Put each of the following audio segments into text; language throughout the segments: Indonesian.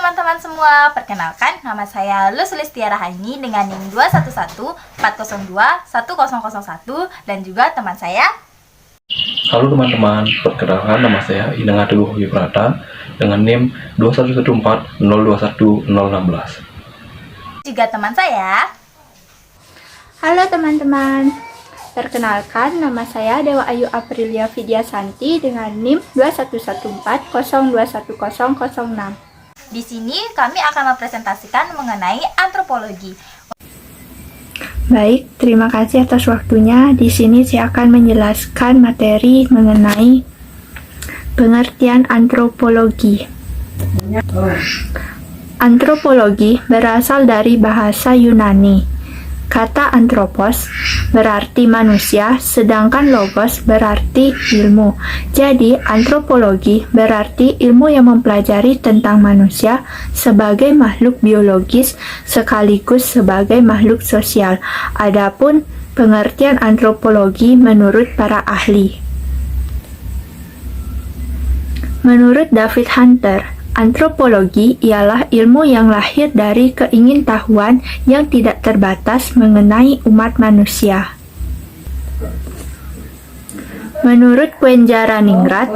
teman-teman semua, perkenalkan nama saya Luz Listiara Haini dengan NIM 211-402-1001 dan juga teman saya. Halo teman-teman, perkenalkan nama saya Inang Adeguh Wiprata dengan NIM 2114021-016. Juga teman saya. Halo teman-teman, perkenalkan nama saya Dewa Ayu Aprilia Vidyasanti dengan NIM 21140210006. Di sini kami akan mempresentasikan mengenai antropologi. Baik, terima kasih atas waktunya. Di sini saya akan menjelaskan materi mengenai pengertian antropologi. Antropologi berasal dari bahasa Yunani. Kata antropos berarti manusia, sedangkan logos berarti ilmu. Jadi, antropologi berarti ilmu yang mempelajari tentang manusia sebagai makhluk biologis sekaligus sebagai makhluk sosial. Adapun pengertian antropologi menurut para ahli. Menurut David Hunter, antropologi ialah ilmu yang lahir dari keingintahuan yang tidak terbatas mengenai umat manusia. Menurut Kwenjaraningrat,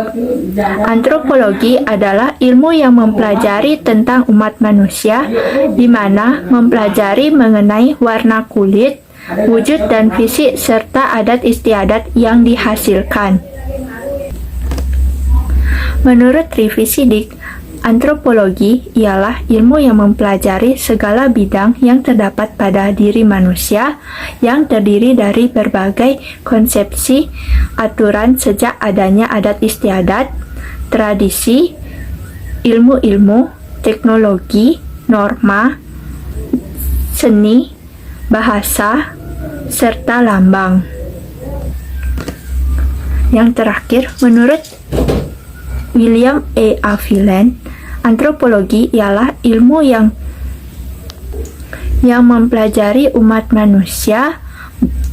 antropologi adalah ilmu yang mempelajari tentang umat manusia, di mana mempelajari mengenai warna kulit, wujud dan fisik serta adat istiadat yang dihasilkan. Menurut Trivisidik, antropologi ialah ilmu yang mempelajari segala bidang yang terdapat pada diri manusia yang terdiri dari berbagai konsepsi, aturan sejak adanya adat istiadat, tradisi, ilmu-ilmu, teknologi, norma, seni, bahasa, serta lambang. Yang terakhir, menurut William E. Aviland, antropologi ialah ilmu yang mempelajari umat manusia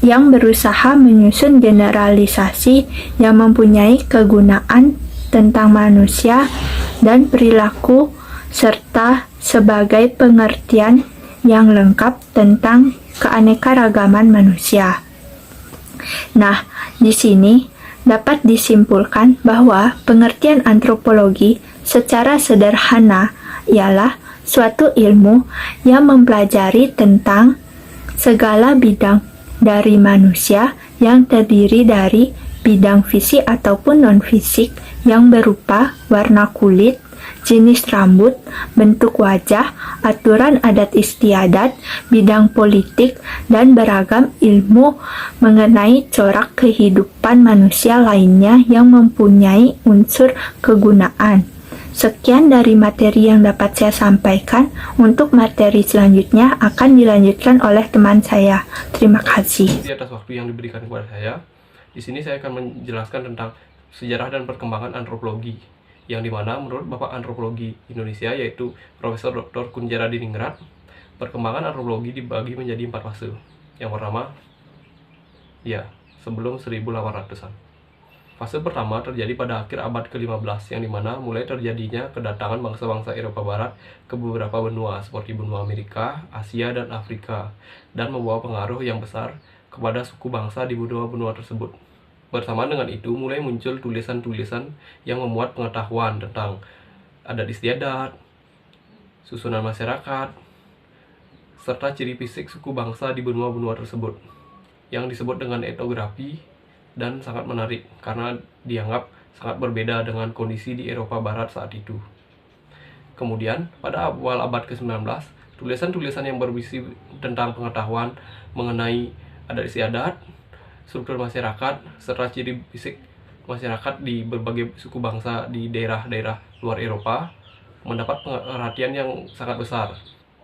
yang berusaha menyusun generalisasi yang mempunyai kegunaan tentang manusia dan perilaku serta sebagai pengertian yang lengkap tentang keanekaragaman manusia. Nah, di sini dapat disimpulkan bahwa pengertian antropologi secara sederhana ialah suatu ilmu yang mempelajari tentang segala bidang dari manusia yang terdiri dari bidang fisik ataupun non-fisik yang berupa warna kulit, jenis rambut, bentuk wajah, aturan adat istiadat, bidang politik, dan beragam ilmu mengenai corak kehidupan manusia lainnya yang mempunyai unsur kegunaan. Sekian dari materi yang dapat saya sampaikan. Untuk materi selanjutnya akan dilanjutkan oleh teman saya. Terima kasih. Atas waktu yang diberikan kepada saya, di sini saya akan menjelaskan tentang sejarah dan perkembangan antropologi, yang dimana menurut Bapak Antropologi Indonesia yaitu Profesor Dr. Kwenjaraningrat, perkembangan antropologi dibagi menjadi 4 fase. Yang pertama, sebelum 1800-an. Fase pertama terjadi pada akhir abad ke-15, yang dimana mulai terjadinya kedatangan bangsa-bangsa Eropa Barat ke beberapa benua seperti benua Amerika, Asia, dan Afrika, dan membawa pengaruh yang besar kepada suku bangsa di benua-benua tersebut. Bersamaan dengan itu, mulai muncul tulisan-tulisan yang memuat pengetahuan tentang adat istiadat, susunan masyarakat, serta ciri fisik suku bangsa di benua-benua tersebut, yang disebut dengan etnografi dan sangat menarik karena dianggap sangat berbeda dengan kondisi di Eropa Barat saat itu. Kemudian, pada awal abad ke-19, tulisan-tulisan yang berisi tentang pengetahuan mengenai adat istiadat, struktur masyarakat, serta ciri fisik masyarakat di berbagai suku bangsa di daerah-daerah luar Eropa mendapat perhatian yang sangat besar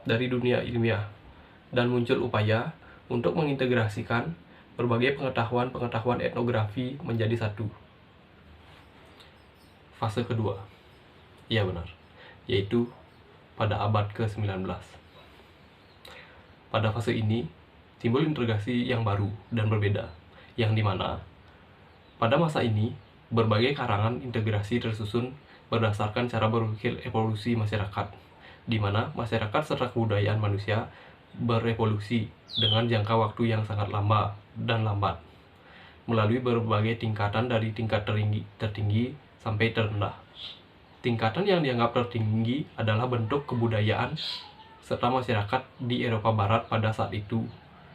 dari dunia ilmiah, dan muncul upaya untuk mengintegrasikan berbagai pengetahuan etnografi menjadi satu. Fase kedua, yaitu pada abad ke-19. Pada fase ini, timbul integrasi yang baru dan berbeda, yang dimana pada masa ini berbagai karangan integrasi tersusun berdasarkan cara berpikir evolusi masyarakat, di mana masyarakat serta kebudayaan manusia berevolusi dengan jangka waktu yang sangat lama dan lambat, melalui berbagai tingkatan dari tingkat tertinggi sampai terendah. Tingkatan yang dianggap tertinggi adalah bentuk kebudayaan serta masyarakat di Eropa Barat pada saat itu.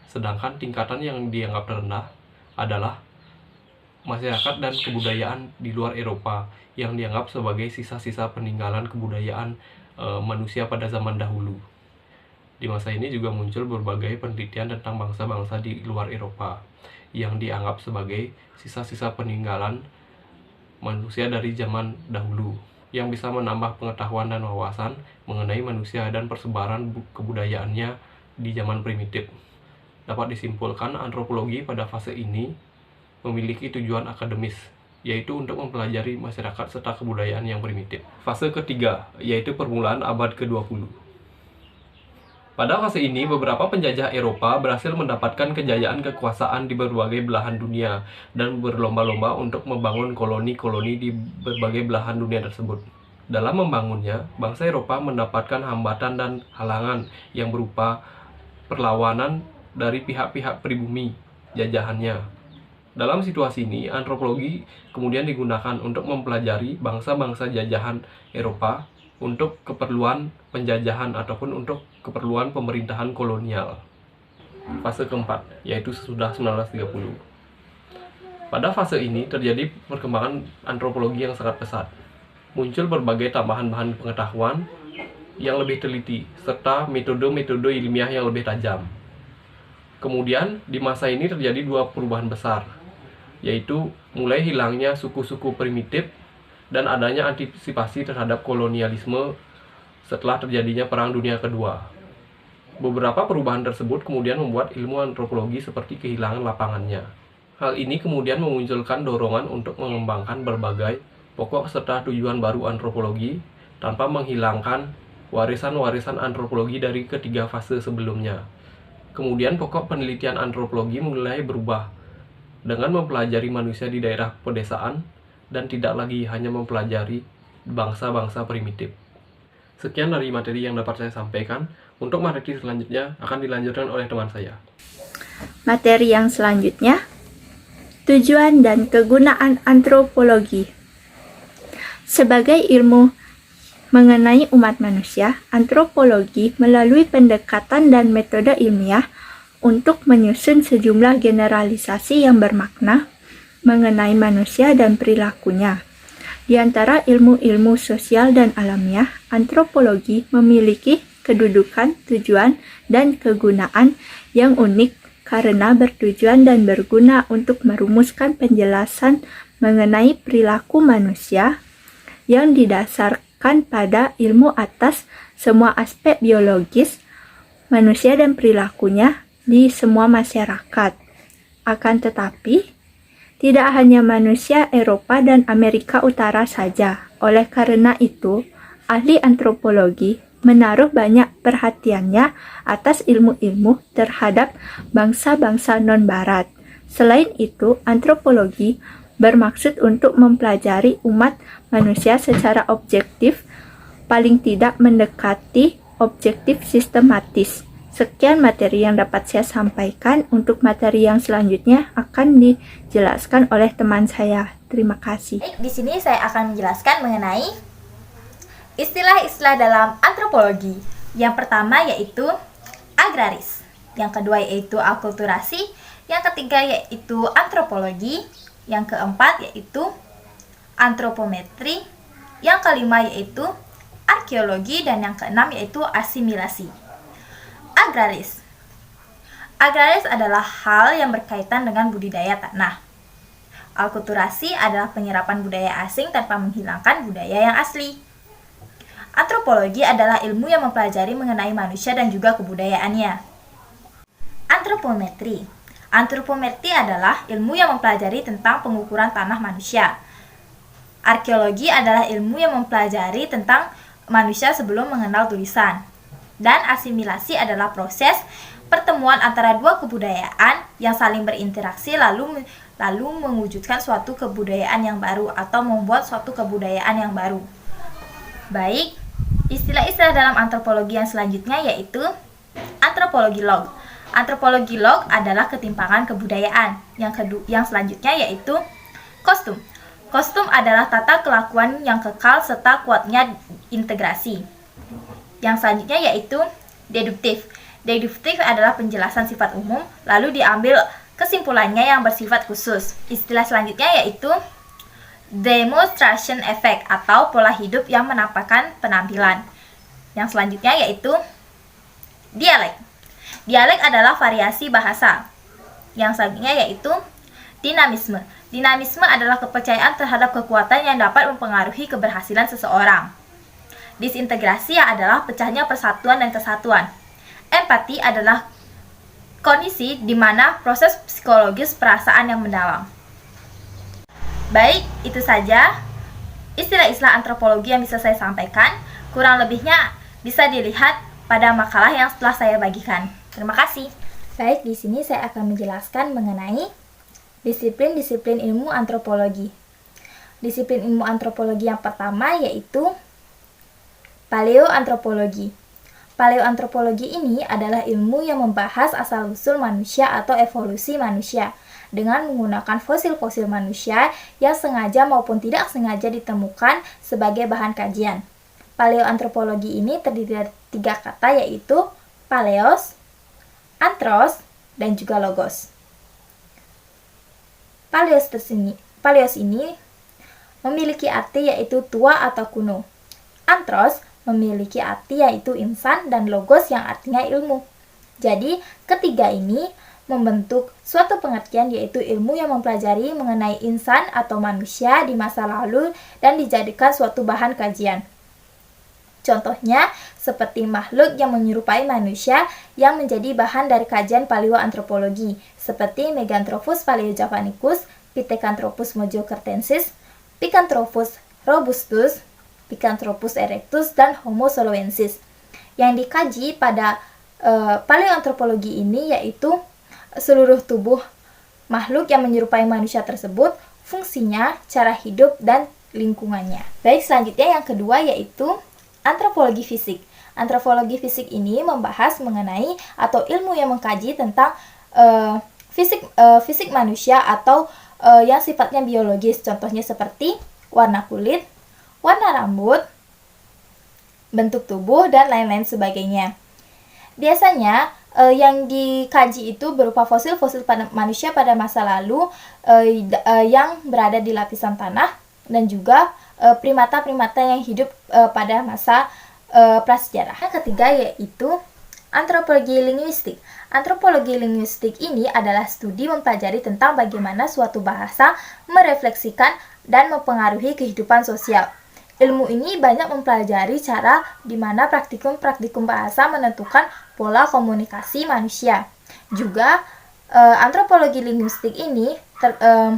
Sedangkan tingkatan yang dianggap terendah adalah masyarakat dan kebudayaan di luar Eropa yang dianggap sebagai sisa-sisa peninggalan kebudayaan manusia pada zaman dahulu. Di masa ini juga muncul berbagai penelitian tentang bangsa-bangsa di luar Eropa yang dianggap sebagai sisa-sisa peninggalan manusia dari zaman dahulu, yang bisa menambah pengetahuan dan wawasan mengenai manusia dan persebaran kebudayaannya di zaman primitif. Dapat disimpulkan, antropologi pada fase ini memiliki tujuan akademis, yaitu untuk mempelajari masyarakat serta kebudayaan yang primitif. Fase ketiga, yaitu permulaan abad ke-20. Pada fase ini, beberapa penjajah Eropa berhasil mendapatkan kejayaan kekuasaan di berbagai belahan dunia dan berlomba-lomba untuk membangun koloni-koloni di berbagai belahan dunia tersebut. Dalam membangunnya, bangsa Eropa mendapatkan hambatan dan halangan yang berupa perlawanan dari pihak-pihak pribumi jajahannya. Dalam situasi ini, antropologi kemudian digunakan untuk mempelajari bangsa-bangsa jajahan Eropa untuk keperluan penjajahan ataupun untuk keperluan pemerintahan kolonial. Fase keempat, yaitu sesudah 1930. Pada fase ini terjadi perkembangan antropologi yang sangat pesat. Muncul berbagai tambahan bahan pengetahuan yang lebih teliti, serta metode-metode ilmiah yang lebih tajam. Kemudian, di masa ini terjadi dua perubahan besar, yaitu mulai hilangnya suku-suku primitif dan adanya antisipasi terhadap kolonialisme setelah terjadinya Perang Dunia Kedua. Beberapa perubahan tersebut kemudian membuat ilmu antropologi seperti kehilangan lapangannya. Hal ini kemudian memunculkan dorongan untuk mengembangkan berbagai pokok serta tujuan baru antropologi tanpa menghilangkan warisan-warisan antropologi dari ketiga fase sebelumnya. Kemudian pokok penelitian antropologi mulai berubah dengan mempelajari manusia di daerah pedesaan dan tidak lagi hanya mempelajari bangsa-bangsa primitif. Sekian dari materi yang dapat saya sampaikan. Untuk materi selanjutnya akan dilanjutkan oleh teman saya. Materi yang selanjutnya, tujuan dan kegunaan antropologi. Sebagai ilmu mengenai umat manusia, antropologi melalui pendekatan dan metode ilmiah untuk menyusun sejumlah generalisasi yang bermakna mengenai manusia dan perilakunya. Di antara ilmu-ilmu sosial dan alamiah, antropologi memiliki kedudukan, tujuan, dan kegunaan yang unik karena bertujuan dan berguna untuk merumuskan penjelasan mengenai perilaku manusia yang didasarkan pada ilmu atas semua aspek biologis manusia dan perilakunya di semua masyarakat. Akan tetapi, tidak hanya manusia Eropa dan Amerika Utara saja. Oleh karena itu, ahli antropologi menaruh banyak perhatiannya atas ilmu-ilmu terhadap bangsa-bangsa non-barat. Selain itu, antropologi bermaksud untuk mempelajari umat manusia secara objektif, paling tidak mendekati objektif sistematis. Sekian materi yang dapat saya sampaikan. Untuk materi yang selanjutnya akan dijelaskan oleh teman saya. Terima kasih. Baik, di sini saya akan menjelaskan mengenai istilah-istilah dalam antropologi. Yang pertama yaitu agraris, yang kedua yaitu akulturasi, yang ketiga yaitu antropologi, yang keempat yaitu antropometri, yang kelima yaitu arkeologi, dan yang keenam yaitu asimilasi. Agraris. Agraris adalah hal yang berkaitan dengan budidaya tanah. Akulturasi adalah penyerapan budaya asing tanpa menghilangkan budaya yang asli. Antropologi adalah ilmu yang mempelajari mengenai manusia dan juga kebudayaannya. Antropometri. Antropometri adalah ilmu yang mempelajari tentang pengukuran tanah manusia. Arkeologi adalah ilmu yang mempelajari tentang manusia sebelum mengenal tulisan. Dan asimilasi adalah proses pertemuan antara dua kebudayaan yang saling berinteraksi lalu mewujudkan suatu kebudayaan yang baru atau membuat suatu kebudayaan yang baru. Baik, Istilah-istilah dalam antropologi yang selanjutnya yaitu antropologi log. Antropologi log adalah ketimpangan kebudayaan. Yang selanjutnya yaitu kostum. Kostum adalah tata kelakuan yang kekal serta kuatnya integrasi. Yang selanjutnya yaitu deduktif. Deduktif adalah penjelasan sifat umum, lalu diambil kesimpulannya yang bersifat khusus. Istilah selanjutnya yaitu demonstration effect atau pola hidup yang menampakkan penampilan. Yang selanjutnya yaitu dialek. Dialek adalah variasi bahasa. Yang selanjutnya yaitu dinamisme. Dinamisme adalah kepercayaan terhadap kekuatan yang dapat mempengaruhi keberhasilan seseorang. Disintegrasi adalah pecahnya persatuan dan kesatuan. Empati adalah kondisi di mana proses psikologis perasaan yang mendalam. Baik, itu saja istilah-istilah antropologi yang bisa saya sampaikan. Kurang lebihnya bisa dilihat pada makalah yang setelah saya bagikan. Terima kasih. Baik, di sini saya akan menjelaskan mengenai disiplin-disiplin ilmu antropologi. Disiplin ilmu antropologi yang pertama yaitu paleoantropologi. Paleoantropologi ini adalah ilmu yang membahas asal-usul manusia atau evolusi manusia dengan menggunakan fosil-fosil manusia yang sengaja maupun tidak sengaja ditemukan sebagai bahan kajian. Paleoantropologi ini terdiri dari 3 kata yaitu paleos, antros, dan juga logos. Paleos ini memiliki arti yaitu tua atau kuno. Antros memiliki arti yaitu insan dan logos yang artinya ilmu. Jadi, ketiga ini membentuk suatu pengertian yaitu ilmu yang mempelajari mengenai insan atau manusia di masa lalu dan dijadikan suatu bahan kajian. Contohnya, seperti makhluk yang menyerupai manusia yang menjadi bahan dari kajian paleoantropologi, seperti Meganthropus paleojavanicus, Pithecanthropus mojokertensis, Picanthropus robustus, Picanthropus erectus, dan Homo soloensis. Yang dikaji pada paleoantropologi ini yaitu seluruh tubuh makhluk yang menyerupai manusia tersebut, fungsinya, cara hidup, dan lingkungannya. Baik, selanjutnya yang kedua yaitu antropologi fisik. Antropologi fisik ini membahas mengenai atau ilmu yang mengkaji tentang fisik manusia atau yang sifatnya biologis. Contohnya seperti warna kulit, warna rambut, bentuk tubuh, dan lain-lain sebagainya. Biasanya yang dikaji itu berupa fosil-fosil manusia pada masa lalu yang berada di lapisan tanah dan juga primata-primata yang hidup pada masa prasejarah. Yang ketiga yaitu antropologi linguistik. Antropologi linguistik ini adalah studi mempelajari tentang bagaimana suatu bahasa merefleksikan dan mempengaruhi kehidupan sosial. Ilmu ini banyak mempelajari cara di mana praktikum-praktikum bahasa menentukan pola komunikasi manusia. Juga, antropologi linguistik ini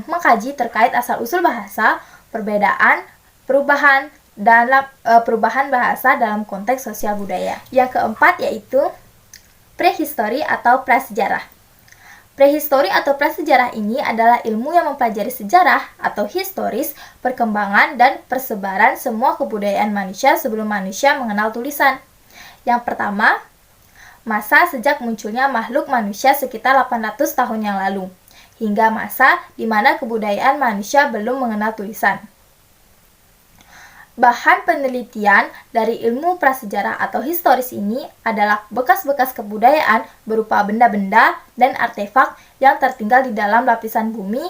mengkaji terkait asal-usul bahasa, perbedaan, perubahan bahasa dalam konteks sosial budaya. Yang keempat yaitu prehistori atau prasejarah. Prehistori atau prasejarah ini adalah ilmu yang mempelajari sejarah atau historis, perkembangan, dan persebaran semua kebudayaan manusia sebelum manusia mengenal tulisan. Yang pertama, masa sejak munculnya makhluk manusia sekitar 800 tahun yang lalu, hingga masa di mana kebudayaan manusia belum mengenal tulisan. Bahan penelitian dari ilmu prasejarah atau historis ini adalah bekas-bekas kebudayaan berupa benda-benda dan artefak yang tertinggal di dalam lapisan bumi.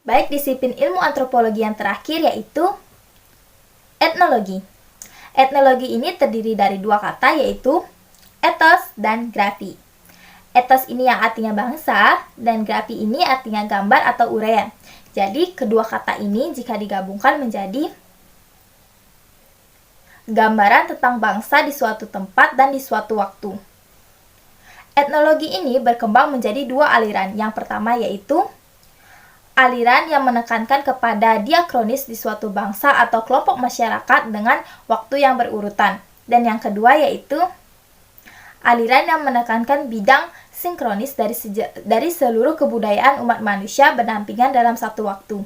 Baik, disiplin ilmu antropologi yang terakhir yaitu etnologi. Etnologi ini terdiri dari 2 kata yaitu ethos dan grafi. Ethos ini yang artinya bangsa dan grafi ini artinya gambar atau uraian. Jadi, kedua kata ini jika digabungkan menjadi gambaran tentang bangsa di suatu tempat dan di suatu waktu. Etnologi ini berkembang menjadi 2 aliran. Yang pertama yaitu aliran yang menekankan kepada diakronis di suatu bangsa atau kelompok masyarakat dengan waktu yang berurutan. Dan yang kedua yaitu aliran yang menekankan bidang sinkronis dari seluruh kebudayaan umat manusia berdampingan dalam satu waktu.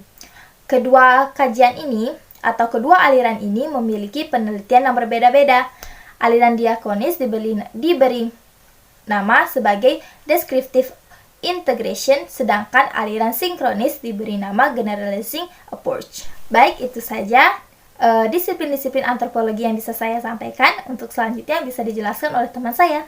Kedua kajian ini atau kedua aliran ini memiliki penelitian yang berbeda-beda. Aliran diakronis diberi nama sebagai descriptive integration, sedangkan aliran sinkronis diberi nama generalizing approach. Baik, itu saja disiplin-disiplin antropologi yang bisa saya sampaikan. Untuk selanjutnya bisa dijelaskan oleh teman saya.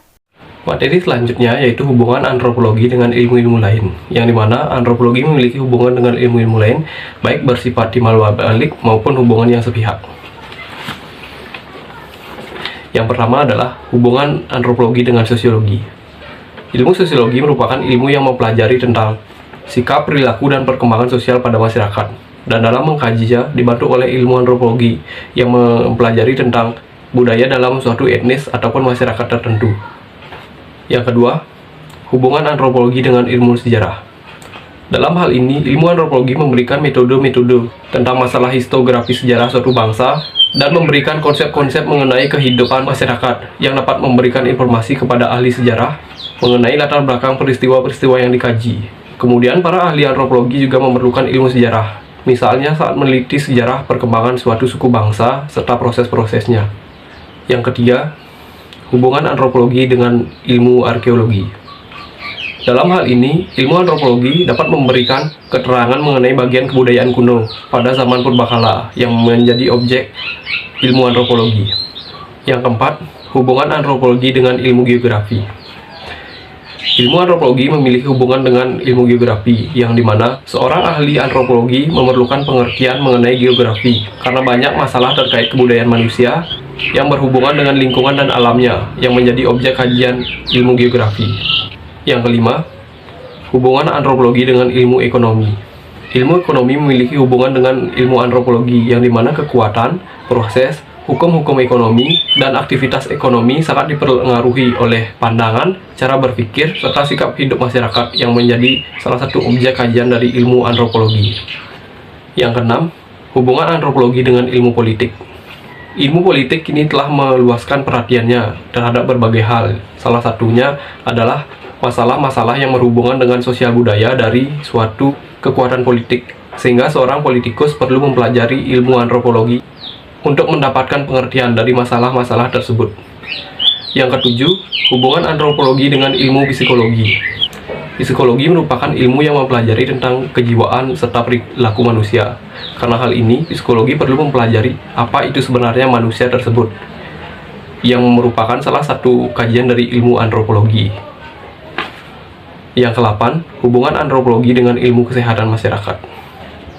Materi selanjutnya yaitu hubungan antropologi dengan ilmu-ilmu lain, yang dimana antropologi memiliki hubungan dengan ilmu-ilmu lain, baik bersifat timbal balik maupun hubungan yang sepihak. Yang pertama adalah hubungan antropologi dengan sosiologi. Ilmu sosiologi merupakan ilmu yang mempelajari tentang sikap, perilaku, dan perkembangan sosial pada masyarakat. Dan dalam mengkajinya dibantu oleh ilmu antropologi yang mempelajari tentang budaya dalam suatu etnis ataupun masyarakat tertentu. Yang kedua, hubungan antropologi dengan ilmu sejarah. Dalam hal ini, ilmu antropologi memberikan metode-metode tentang masalah historiografi sejarah suatu bangsa dan memberikan konsep-konsep mengenai kehidupan masyarakat yang dapat memberikan informasi kepada ahli sejarah mengenai latar belakang peristiwa-peristiwa yang dikaji. Kemudian, para ahli antropologi juga memerlukan ilmu sejarah, misalnya saat meneliti sejarah perkembangan suatu suku bangsa serta proses-prosesnya. Yang ketiga, hubungan antropologi dengan ilmu arkeologi. Dalam hal ini, ilmu antropologi dapat memberikan keterangan mengenai bagian kebudayaan kuno pada zaman purbakala yang menjadi objek ilmu antropologi. Yang keempat, hubungan antropologi dengan ilmu geografi. Ilmu antropologi memiliki hubungan dengan ilmu geografi, yang dimana seorang ahli antropologi memerlukan pengertian mengenai geografi karena banyak masalah terkait kebudayaan manusia yang berhubungan dengan lingkungan dan alamnya yang menjadi objek kajian ilmu geografi. Yang kelima, hubungan antropologi dengan ilmu ekonomi. Ilmu ekonomi memiliki hubungan dengan ilmu antropologi yang dimana kekuatan, proses, hukum-hukum ekonomi, dan aktivitas ekonomi sangat dipengaruhi oleh pandangan, cara berpikir, serta sikap hidup masyarakat yang menjadi salah satu objek kajian dari ilmu antropologi. Yang keenam, hubungan antropologi dengan ilmu politik. Ilmu politik kini telah meluaskan perhatiannya terhadap berbagai hal. Salah satunya adalah masalah-masalah yang berhubungan dengan sosial budaya dari suatu kekuatan politik, sehingga seorang politikus perlu mempelajari ilmu antropologi untuk mendapatkan pengertian dari masalah-masalah tersebut. Yang ketujuh, hubungan antropologi dengan ilmu psikologi. Psikologi merupakan ilmu yang mempelajari tentang kejiwaan serta perilaku manusia. Karena hal ini, psikologi perlu mempelajari apa itu sebenarnya manusia tersebut, yang merupakan salah satu kajian dari ilmu antropologi. Yang ke-8, hubungan antropologi dengan ilmu kesehatan masyarakat.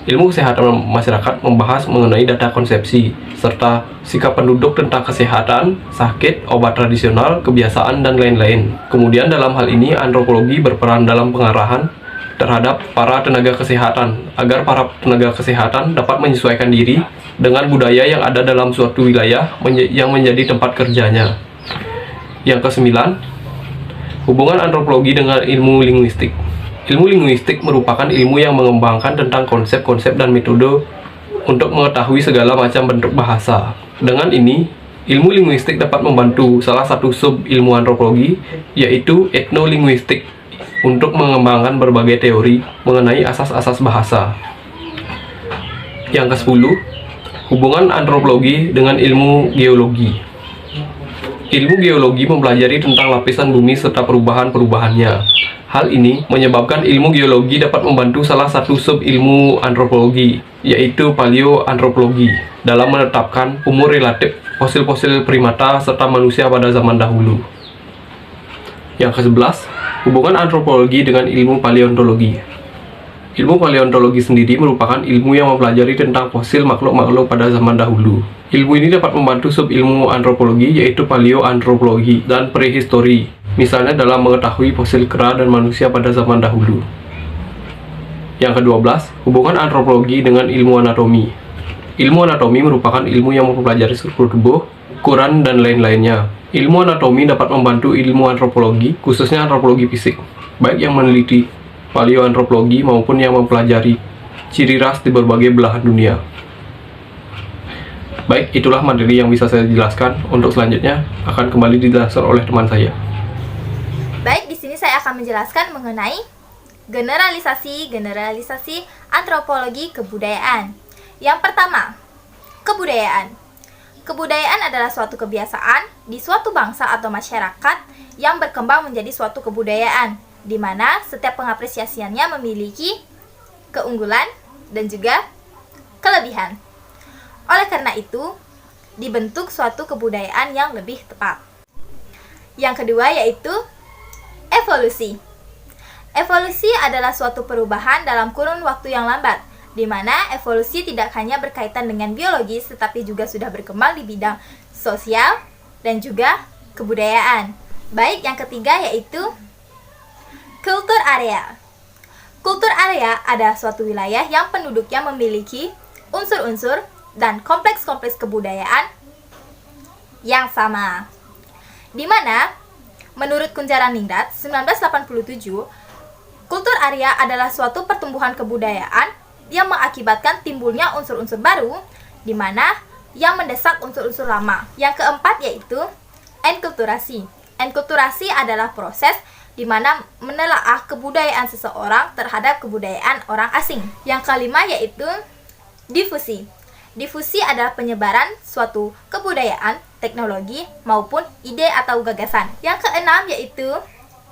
Ilmu kesehatan masyarakat membahas mengenai data konsepsi, serta sikap penduduk tentang kesehatan, sakit, obat tradisional, kebiasaan, dan lain-lain. Kemudian dalam hal ini, antropologi berperan dalam pengarahan terhadap para tenaga kesehatan, agar para tenaga kesehatan dapat menyesuaikan diri dengan budaya yang ada dalam suatu wilayah yang menjadi tempat kerjanya. Yang ke-9, hubungan antropologi dengan ilmu linguistik. Ilmu linguistik merupakan ilmu yang mengembangkan tentang konsep-konsep dan metode untuk mengetahui segala macam bentuk bahasa. Dengan ini, ilmu linguistik dapat membantu salah satu sub ilmu antropologi, yaitu etnolinguistik, untuk mengembangkan berbagai teori mengenai asas-asas bahasa. Yang ke-10, hubungan antropologi dengan ilmu geologi. Ilmu geologi mempelajari tentang lapisan bumi serta perubahan-perubahannya. Hal ini menyebabkan ilmu geologi dapat membantu salah satu sub ilmu antropologi, yaitu paleoantropologi, dalam menetapkan umur relatif fosil-fosil primata serta manusia pada zaman dahulu. Yang ke-11, hubungan antropologi dengan ilmu paleontologi. Ilmu paleontologi sendiri merupakan ilmu yang mempelajari tentang fosil makhluk-makhluk pada zaman dahulu. Ilmu ini dapat membantu sub ilmu antropologi, yaitu paleoantropologi dan prehistori, misalnya dalam mengetahui fosil kera dan manusia pada zaman dahulu. Yang ke-12, hubungan antropologi dengan ilmu anatomi. Ilmu anatomi merupakan ilmu yang mempelajari struktur tubuh, ukuran, dan lain-lainnya. Ilmu anatomi dapat membantu ilmu antropologi, khususnya antropologi fisik, baik yang meneliti paleoantropologi maupun yang mempelajari ciri ras di berbagai belahan dunia. Baik, itulah materi yang bisa saya jelaskan. Untuk selanjutnya akan kembali dijelaskan oleh teman saya. Baik, di sini saya akan menjelaskan mengenai generalisasi antropologi kebudayaan. Yang pertama, Kebudayaan. Kebudayaan adalah suatu kebiasaan di suatu bangsa atau masyarakat yang berkembang menjadi suatu kebudayaan, di mana setiap pengapresiasiannya memiliki keunggulan dan juga kelebihan. Oleh karena itu, dibentuk suatu kebudayaan yang lebih tepat. Yang kedua yaitu evolusi. Evolusi adalah suatu perubahan dalam kurun waktu yang lambat, di mana evolusi tidak hanya berkaitan dengan biologis, tetapi juga sudah berkembang di bidang sosial dan juga kebudayaan. Baik, yang ketiga yaitu kultur area. Kultur area adalah suatu wilayah yang penduduknya memiliki unsur-unsur dan kompleks-kompleks kebudayaan yang sama. Di mana, menurut Kunjaran Ningrat 1987, kultur area adalah suatu pertumbuhan kebudayaan yang mengakibatkan timbulnya unsur-unsur baru, di mana yang mendesak unsur-unsur lama. Yang keempat yaitu enkulturasi. Enkulturasi adalah proses di mana menelaah kebudayaan seseorang terhadap kebudayaan orang asing. Yang kelima yaitu difusi. Difusi adalah penyebaran suatu kebudayaan, teknologi, maupun ide atau gagasan. Yang keenam yaitu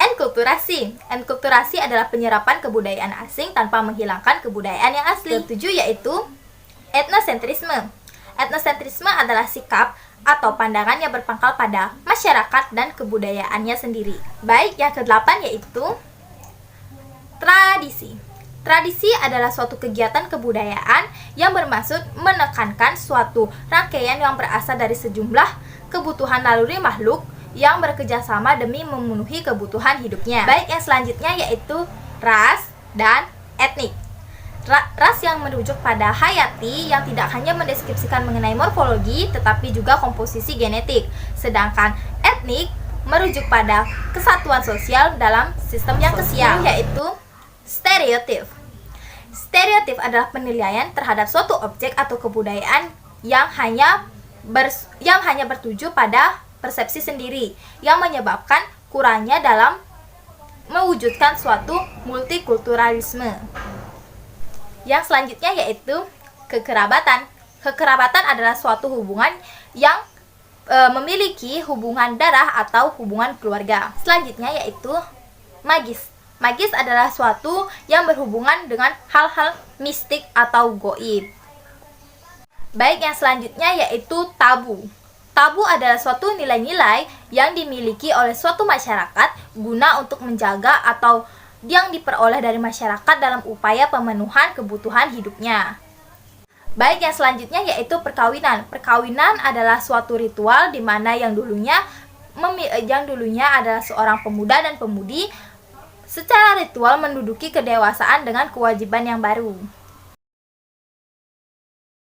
enkulturasi. Enkulturasi adalah penyerapan kebudayaan asing tanpa menghilangkan kebudayaan yang asli. Ketujuh yaitu etnosentrisme. Etnosentrisme adalah sikap atau pandangan yang berpangkal pada masyarakat dan kebudayaannya sendiri. Baik, yang kedelapan yaitu tradisi. Tradisi adalah suatu kegiatan kebudayaan yang bermaksud menekankan suatu rangkaian yang berasal dari sejumlah kebutuhan naluri makhluk yang bekerjasama demi memenuhi kebutuhan hidupnya. Baik, yang selanjutnya yaitu ras dan etnik. Ras yang merujuk pada hayati yang tidak hanya mendeskripsikan mengenai morfologi tetapi juga komposisi genetik. Sedangkan etnik merujuk pada kesatuan sosial dalam sistem yang kesial, yaitu stereotip. Stereotip adalah penilaian terhadap suatu objek atau kebudayaan yang hanya bertuju pada persepsi sendiri, yang menyebabkan kurangnya dalam mewujudkan suatu multikulturalisme. Yang selanjutnya yaitu kekerabatan. Kekerabatan adalah suatu hubungan yang memiliki hubungan darah atau hubungan keluarga. Selanjutnya yaitu magis. Magis adalah suatu yang berhubungan dengan hal-hal mistik atau goib. Baik, yang selanjutnya yaitu tabu. Tabu adalah suatu nilai-nilai yang dimiliki oleh suatu masyarakat guna untuk menjaga atau yang diperoleh dari masyarakat dalam upaya pemenuhan kebutuhan hidupnya. Baik, yang selanjutnya yaitu perkawinan. Perkawinan adalah suatu ritual di mana yang dulunya adalah seorang pemuda dan pemudi secara ritual menduduki kedewasaan dengan kewajiban yang baru.